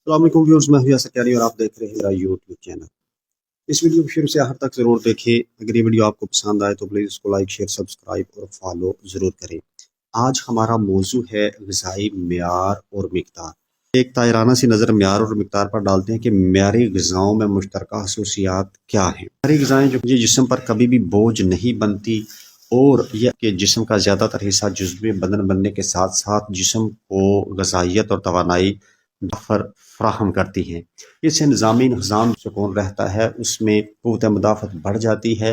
अस्सलाम वालेकुम व्यूअर्स, मैं हूं यासर क्यारी और आप देख रहे हैं मेरा यूट्यूब चैनल। इस वीडियो को शुरू से आखिर तक ज़रूर देखें। अगर ये वीडियो आपको पसंद आए तो प्लीज़ इसको लाइक, शेयर, सब्सक्राइब और फॉलो ज़रूर करें। आज हमारा मौजू है ग़िज़ाई मियार और मिक़दार। एक तायराना सी नज़र मियार और मिक़दार पर डालते हैं कि मियारी ग़िज़ाओं में मुश्तरका ख़ुसूसियात क्या हैं। मियारी ग़िज़ाएँ जो जिस्म पर कभी भी बोझ नहीं बनती और यह कि जिस्म का ज़्यादातर हिस्सा जुज़्व बदन बनने के साथ साथ जिस्म को ग़िज़ाइयत और तवानाई फराहम करती हैं। इससे निज़ामी निज़ाम सुकून रहता है, उसमें क़ुव्वत मुदाफ़त बढ़ जाती है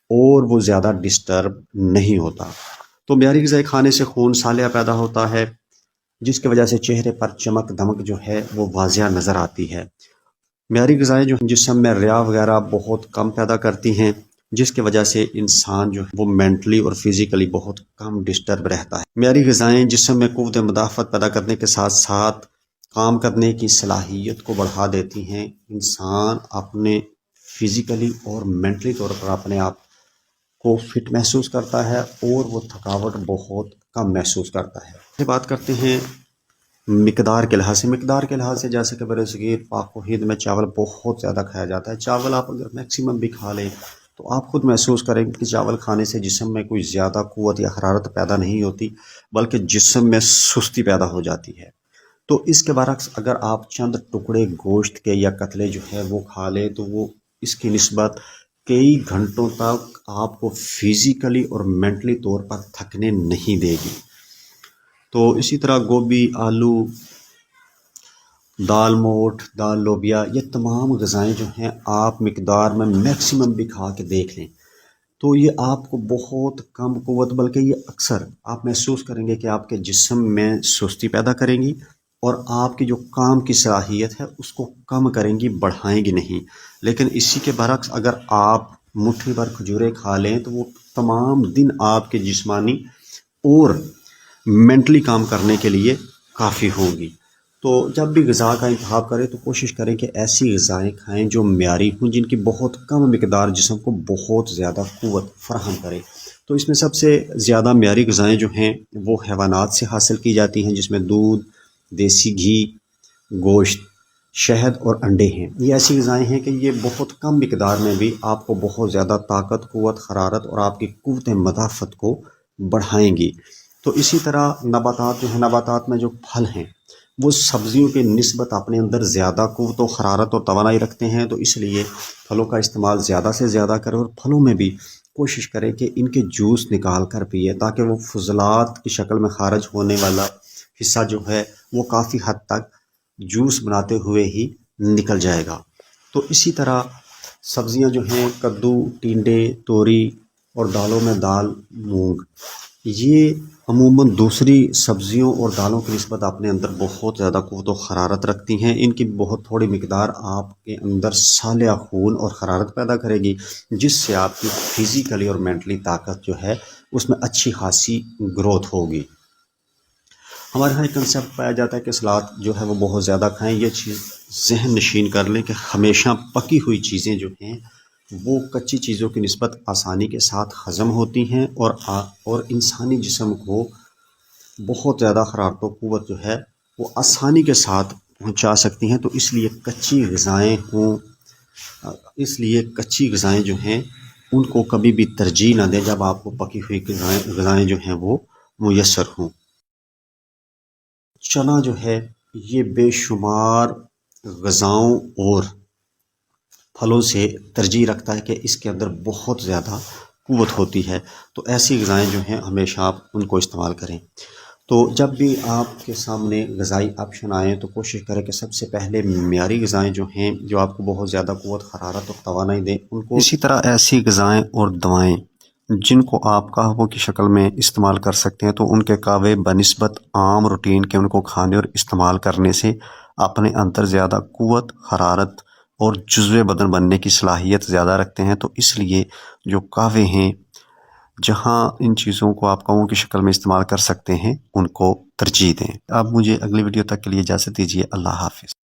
और वो ज़्यादा डिस्टर्ब नहीं होता। तो मियारी ग़िज़ाएँ खाने से खून सालिया पैदा होता है, जिसकी वजह से चेहरे पर चमक दमक जो है वो वाज़िया नज़र आती है। मियारी ग़िज़ाएँ जो जिस्म में रिया वगैरह बहुत कम पैदा करती हैं, जिसकी वजह से इंसान जो है वो मेंटली और फिज़िकली बहुत कम डिस्टर्ब रहता है। मियारी ग़िज़ाएँ जिस्म में क़ुव्वत मुदाफ़त पैदा करने के साथ साथ काम करने की सलाहियत को बढ़ा देती हैं। इंसान अपने फिज़िकली और मेंटली तौर पर अपने आप को फिट महसूस करता है और वो थकावट बहुत कम महसूस करता है। बात करते हैं मिकदार के लिहाज से। मिकदार के लिहाज से जैसे कि बरसगीर पाक व हिंद में चावल बहुत ज़्यादा खाया जाता है। चावल आप अगर मैक्सिमम भी खा लें तो आप खुद महसूस करेंगे कि चावल खाने से जिस्म में कोई ज़्यादा क़ुव्वत या हरारत पैदा नहीं होती, बल्कि जिस्म में सुस्ती पैदा हो जाती है। तो इसके बरक्स अगर आप चंद टुकड़े गोश्त के या कतले जो है वो खा लें तो वो इसकी निस्बत कई घंटों तक आपको फिज़िकली और मेंटली तौर पर थकने नहीं देगी। तो इसी तरह गोभी, आलू, दाल मोठ, दाल लोबिया, ये तमाम ग़िज़ाएँ जो हैं आप मिकदार में मैक्सिमम भी खा के देख लें तो ये आपको बहुत कम क़ुव्वत, बल्कि ये अक्सर आप महसूस करेंगे कि आपके जिस्म में सुस्ती पैदा करेंगी और आपकी जो काम की सलाहियत है उसको कम करेंगी, बढ़ाएंगी नहीं। लेकिन इसी के बरक्स अगर आप मुट्ठी भर खजूरें खा लें तो वो तमाम दिन आपके जिस्मानी और मेंटली काम करने के लिए काफ़ी होंगी। तो जब भी ग़िज़ा का इंतखाब करें तो कोशिश करें कि ऐसी ग़िज़ाएँ खाएँ जो मियारी हों, जिनकी बहुत कम मिकदार जिस्म को बहुत ज़्यादा क़ुव्वत फराहम करे। तो इसमें सबसे ज़्यादा मियारी ग़िज़ाएँ जो हैं वो हैवानात से हासिल की जाती हैं, जिसमें दूध, देसी घी, गोश्त, शहद और अंडे हैं। ये ऐसी ग़िज़ाएँ हैं कि ये बहुत कम मिकदार में भी आपको बहुत ज़्यादा ताकत, क़ुव्वत, हरारत और आपकी क़ुव्वत मुदाफ़त को बढ़ाएंगी। तो इसी तरह नबातात जो है, नबातात में जो फल हैं वो सब्ज़ियों के निस्बत अपने अंदर ज़्यादा क़ुव्वत और हरारत और तवानाई रखते हैं। तो इसलिए फलों का इस्तेमाल ज़्यादा से ज़्यादा करें और फलों में भी कोशिश करें कि इनके जूस निकाल कर पिए, ताकि वो फुज़लात की शक्ल में खारिज होने वाला हिस्सा जो है वो काफ़ी हद तक जूस बनाते हुए ही निकल जाएगा। तो इसी तरह सब्ज़ियां जो हैं कद्दू, टिंडे, तोरी और दालों में दाल मूंग, ये अमूमन दूसरी सब्ज़ियों और दालों की निस्बत अपने अंदर बहुत ज़्यादा क़ुव्वत और हरारत रखती हैं। इनकी बहुत थोड़ी मिकदार आपके अंदर सालिया खून और हरारत पैदा करेगी, जिससे आपकी फिज़िकली और मेंटली ताकत जो है उसमें अच्छी खासी ग्रोथ होगी। हमारे यहाँ एक कंसेप्ट पाया जाता है कि सलाद जो है वो बहुत ज़्यादा खाएं। ये चीज़ ज़हन नशीन कर लें कि हमेशा पकी हुई चीज़ें जो हैं वो कच्ची चीज़ों की निस्बत आसानी के साथ हज़म होती हैं और इंसानी जिस्म को बहुत ज़्यादा हरारत और क़ुव्वत जो है वो आसानी के साथ पहुँचा सकती हैं। तो इसलिए कच्ची ग़िज़ाएँ जो हैं उनको कभी भी तरजीह ना दें जब आपको पकी हुई ग़िज़ाएँ जो हैं वो मुयस्सर हों। चना जो है ये बेशुमार ग़िज़ाओं और फलों से तरजीह रखता है कि इसके अंदर बहुत ज़्यादा क़ुव्वत होती है। तो ऐसी ग़िज़ाएँ जो हैं हमेशा आप उनको इस्तेमाल करें। तो जब भी आपके सामने ग़िज़ाई ऑप्शन आए तो कोशिश करें कि सबसे पहले मियारी ग़िज़ाएँ जो हैं जो आपको बहुत ज़्यादा क़ुव्वत, हरारत और तवानाई दें उनको। इसी तरह ऐसी ग़िज़ाएँ और दवाएँ जिनको आप कहवों की शक्ल में इस्तेमाल कर सकते हैं, तो उनके कहवे बनिस्बत आम रूटीन के उनको खाने और इस्तेमाल करने से अपने अंदर ज़्यादा क़ुव्वत, हरारत और जुज़्व बदन बनने की सलाहियत ज़्यादा रखते हैं। तो इसलिए जो कहवे हैं जहाँ इन चीज़ों को आप कहवों की शक्ल में इस्तेमाल कर सकते हैं उनको तरजीह दें। अब मुझे अगली वीडियो तक के लिए इजाज़त दीजिए। अल्लाह हाफ़िज़।